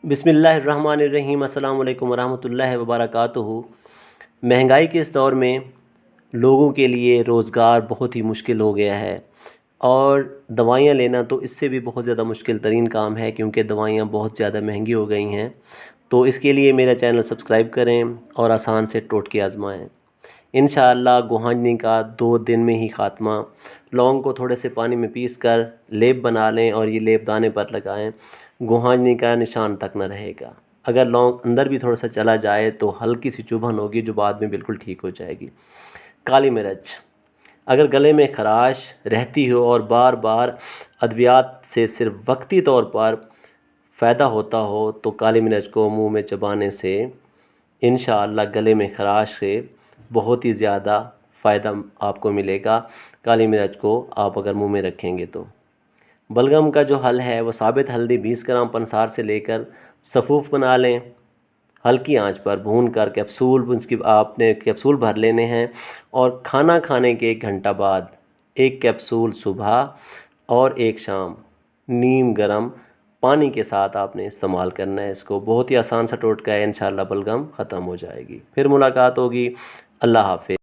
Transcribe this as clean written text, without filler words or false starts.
بسم اللہ الرحمن الرحیم۔ السلام علیکم ورحمۃ اللہ وبرکاتہ۔ مہنگائی کے اس دور میں لوگوں کے لیے روزگار بہت ہی مشکل ہو گیا ہے، اور دوائیاں لینا تو اس سے بھی بہت زیادہ مشکل ترین کام ہے، کیونکہ دوائیاں بہت زیادہ مہنگی ہو گئی ہیں۔ تو اس کے لیے میرا چینل سبسکرائب کریں اور آسان سے ٹوٹکے آزمائیں۔ انشاءاللہ گوہانجنی کا 2 دن میں ہی خاتمہ۔ لونگ کو تھوڑے سے پانی میں پیس کر لیپ بنا لیں اور یہ لیپ دانے پر لگائیں، گوہانجنی کا نشان تک نہ رہے گا۔ اگر لونگ اندر بھی تھوڑا سا چلا جائے تو ہلکی سی چبھن ہوگی جو بعد میں بالکل ٹھیک ہو جائے گی۔ کالی مرچ، اگر گلے میں خراش رہتی ہو اور بار بار ادویات سے صرف وقتی طور پر فائدہ ہوتا ہو تو کالی مرچ کو منہ میں چبانے سے انشاءاللہ گلے میں خراش سے بہت ہی زیادہ فائدہ آپ کو ملے گا، کالی مرچ کو آپ اگر منہ میں رکھیں گے تو۔ بلغم کا جو حل ہے وہ ثابت ہلدی 20 گرام پنسار سے لے کر سفوف بنا لیں، ہلکی آنچ پر بھون کر اس کی آپ نے کیپسول بھر لینے ہیں، اور کھانا کھانے کے 1 گھنٹہ بعد 1 کیپسول صبح اور 1 شام نیم گرم پانی کے ساتھ آپ نے استعمال کرنا ہے۔ اس کو بہت ہی آسان سا ٹوٹکا ہے، انشاءاللہ بلغم ختم ہو جائے گی۔ پھر ملاقات ہوگی، اللہ حافظ۔